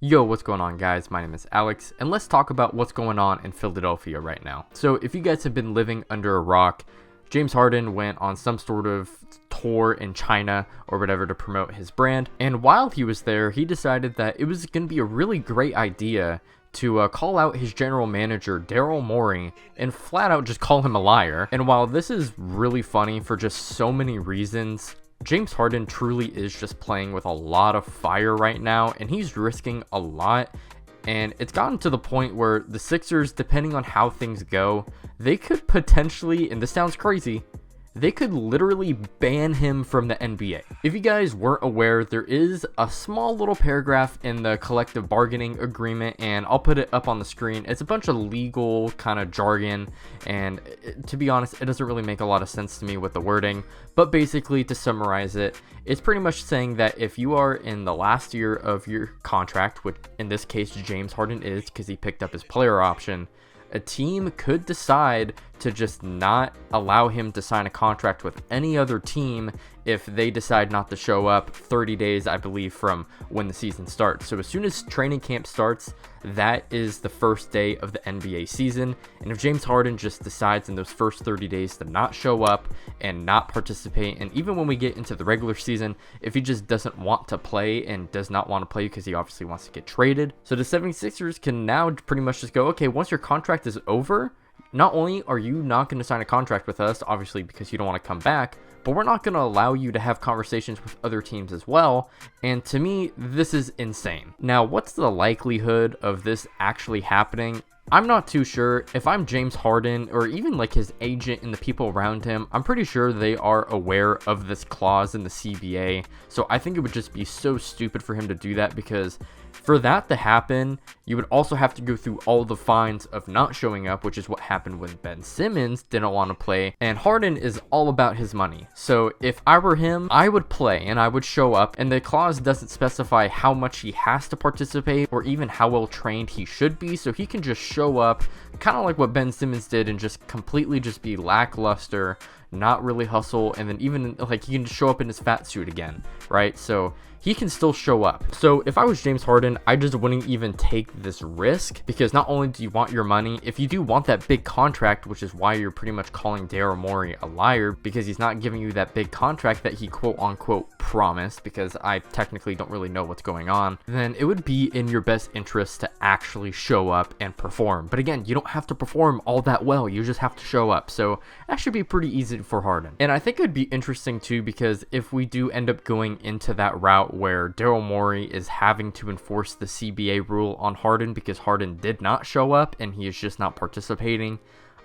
Yo, what's going on, guys? My name is Alex, and let's talk about what's going on in Philadelphia right now. So if you guys have been living under a rock, James Harden went on some sort of tour in China or whatever to promote his brand, and while he was there, he decided that it was going to be a really great idea to call out his general manager, Daryl Morey, and flat out just call him a liar. And while this is really funny for just so many reasons, James Harden truly is just playing with a lot of fire right now, and he's risking a lot. And it's gotten to the point where the Sixers, depending on how things go, they could potentially, and this sounds crazy, they could literally ban him from the NBA. If you guys weren't aware, there is a small little paragraph in the collective bargaining agreement, and I'll put it up on the screen. It's a bunch of legal kind of jargon, and to be honest, it doesn't really make a lot of sense to me with the wording. But basically, to summarize it, it's pretty much saying that if you are in the last year of your contract, which in this case James Harden is because he picked up his player option, a team could decide to just not allow him to sign a contract with any other team if they decide not to show up 30 days, I believe, from when the season starts. So as soon as training camp starts, that is the first day of the NBA season. And if James Harden just decides in those first 30 days to not show up and not participate, and even when we get into the regular season, if he just doesn't want to play and does not want to play because he obviously wants to get traded, so the 76ers can now pretty much just go, okay, once your contract is over, not only are you not going to sign a contract with us, obviously because you don't want to come back, but we're not going to allow you to have conversations with other teams as well. And to me, this is insane. Now, what's the likelihood of this actually happening? I'm not too sure. If I'm James Harden or even like his agent and the people around him, I'm pretty sure they are aware of this clause in the CBA. So I think it would just be so stupid for him to do that, because for that to happen, you would also have to go through all the fines of not showing up, which is what happened when Ben Simmons didn't want to play. And Harden is all about his money. So if I were him, I would play and I would show up. And the clause doesn't specify how much he has to participate or even how well trained he should be. So he can just show up, kind of like what Ben Simmons did, and just completely just be lackluster, not really hustle, and then even like he can just show up in his fat suit again, right? So he can still show up. So if I was James Harden, I just wouldn't even take this risk, because not only do you want your money, if you do want that big contract, which is why you're pretty much calling Daryl Morey a liar, because he's not giving you that big contract that he quote unquote promised, because I technically don't really know what's going on, then it would be in your best interest to actually show up and perform. But again, you don't have to perform all that well, you just have to show up. So that should be pretty easy for Harden. And I think it would be interesting too, because if we do end up going into that route where Daryl Morey is having to enforce the CBA rule on Harden because Harden did not show up and he is just not participating,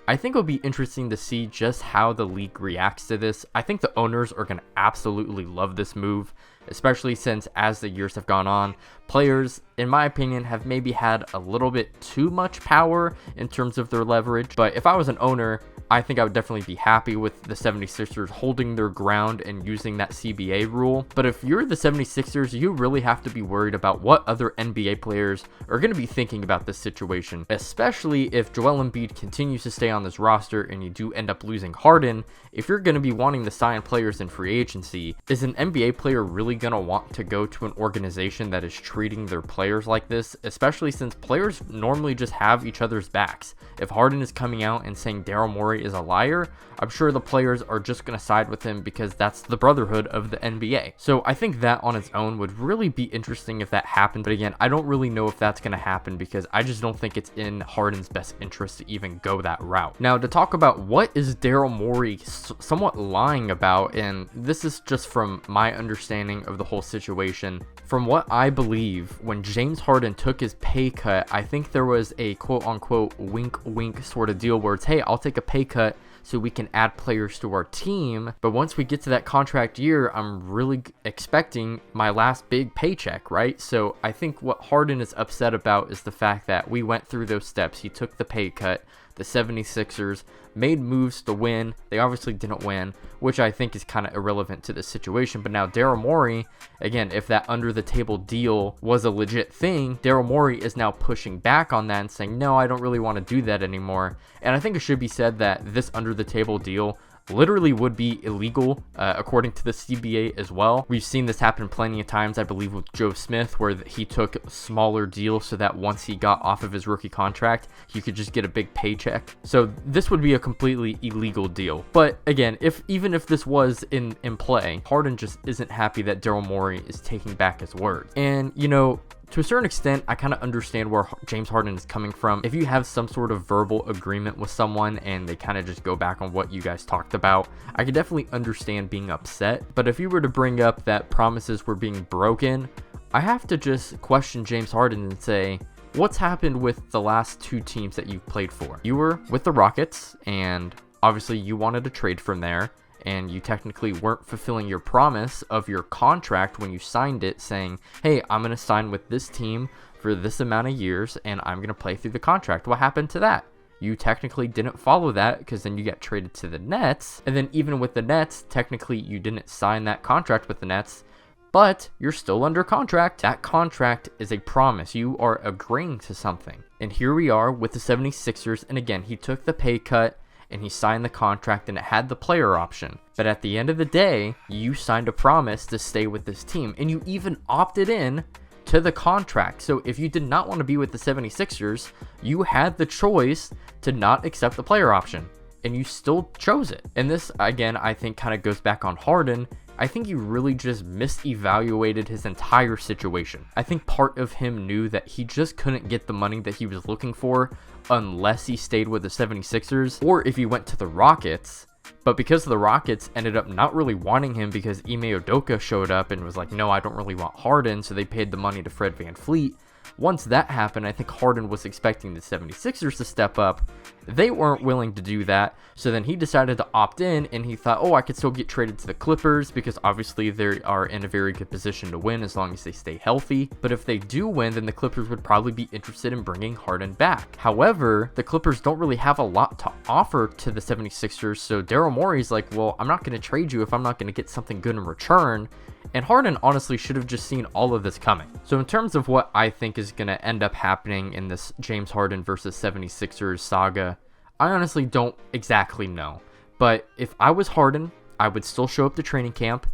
I think it'll be interesting to see just how the league reacts to this. I think the owners are going to absolutely love this move, especially since as the years have gone on, players, in my opinion, have maybe had a little bit too much power in terms of their leverage. But if I was an owner, I think I would definitely be happy with the 76ers holding their ground and using that CBA rule. But if you're the 76ers, you really have to be worried about what other NBA players are going to be thinking about this situation, especially if Joel Embiid continues to stay on this roster and you do end up losing Harden. If you're going to be wanting to sign players in free agency, is an NBA player really going to want to go to an organization that is treating their players like this, especially since players normally just have each other's backs? If Harden is coming out and saying Daryl Morey is a liar, I'm sure the players are just going to side with him because that's the brotherhood of the NBA. So I think that on its own would really be interesting if that happened. But again, I don't really know if that's going to happen, because I just don't think it's in Harden's best interest to even go that route. Now, to talk about what is Daryl Morey somewhat lying about, and this is just from my understanding of the whole situation. From what I believe, when James Harden took his pay cut, I think there was a quote unquote wink wink sort of deal where it's, hey, I'll take a pay cut so we can add players to our team, but once we get to that contract year, I'm really expecting my last big paycheck, right? So I think what Harden is upset about is the fact that we went through those steps. He took the pay cut. The 76ers made moves to win. They obviously didn't win, which I think is kind of irrelevant to the situation. But now Daryl Morey, again, if that under the table deal was a legit thing, Daryl Morey is now pushing back on that and saying, no, I don't really want to do that anymore. And I think it should be said that this under the table deal literally would be illegal according to the CBA as well. We've seen this happen plenty of times, I believe with Joe Smith, where he took smaller deals so that once he got off of his rookie contract, he could just get a big paycheck. So this would be a completely illegal deal. But again, even if this was in play, Harden just isn't happy that Daryl Morey is taking back his word. And you know, to a certain extent, I kind of understand where James Harden is coming from. If you have some sort of verbal agreement with someone and they kind of just go back on what you guys talked about, I could definitely understand being upset. But if you were to bring up that promises were being broken, I have to just question James Harden and say, what's happened with the last 2 teams that you've played for? You were with the Rockets, and obviously you wanted to trade from there, and you technically weren't fulfilling your promise of your contract when you signed it, saying, hey, I'm going to sign with this team for this amount of years and I'm going to play through the contract. What happened to that? You technically didn't follow that, because then you got traded to the Nets, and then even with the Nets, technically you didn't sign that contract with the Nets, but you're still under contract. That contract is a promise. You are agreeing to something. And here we are with the 76ers, and again, he took the pay cut and he signed the contract, and it had the player option. But at the end of the day, you signed a promise to stay with this team, and you even opted in to the contract. So if you did not want to be with the 76ers, you had the choice to not accept the player option, and you still chose it. And this, again, I think kind of goes back on Harden. I think he really just misevaluated his entire situation. I think part of him knew that he just couldn't get the money that he was looking for unless he stayed with the 76ers, or if he went to the Rockets. But because the Rockets ended up not really wanting him, because Ime Udoka showed up and was like, no, I don't really want Harden, so they paid the money to Fred VanVleet. Once that happened, I think Harden was expecting the 76ers to step up. They weren't willing to do that, so then he decided to opt in, and he thought, oh, I could still get traded to the Clippers, because obviously they are in a very good position to win as long as they stay healthy. But if they do win, then the Clippers would probably be interested in bringing Harden back. However, the Clippers don't really have a lot to offer to the 76ers, so Daryl Morey's like, well, I'm not going to trade you if I'm not going to get something good in return. And Harden honestly should have just seen all of this coming. So in terms of what I think is going to end up happening in this James Harden versus 76ers saga, I honestly don't exactly know. But if I was Harden, I would still show up to training camp.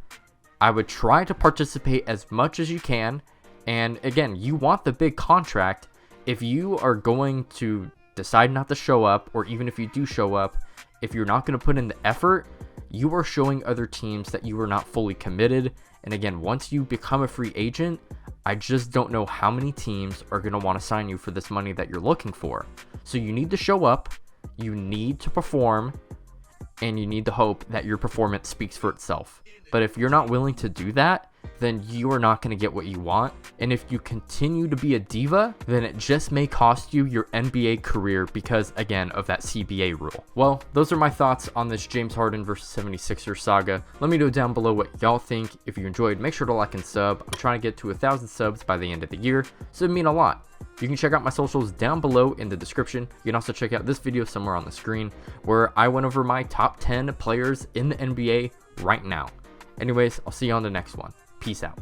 I would try to participate as much as you can. And again, you want the big contract. If you are going to decide not to show up, or even if you do show up, if you're not going to put in the effort, you are showing other teams that you are not fully committed. And again, once you become a free agent, I just don't know how many teams are going to want to sign you for this money that you're looking for. So you need to show up, you need to perform, and you need to hope that your performance speaks for itself. But if you're not willing to do that, then you are not going to get what you want. And if you continue to be a diva, then it just may cost you your NBA career because, again, of that CBA rule. Well, those are my thoughts on this James Harden versus 76ers saga. Let me know down below what y'all think. If you enjoyed, make sure to like and sub. I'm trying to get to 1,000 subs by the end of the year, so it'd mean a lot. You can check out my socials down below in the description. You can also check out this video somewhere on the screen where I went over my top 10 players in the NBA right now. Anyways, I'll see you on the next one. Peace out.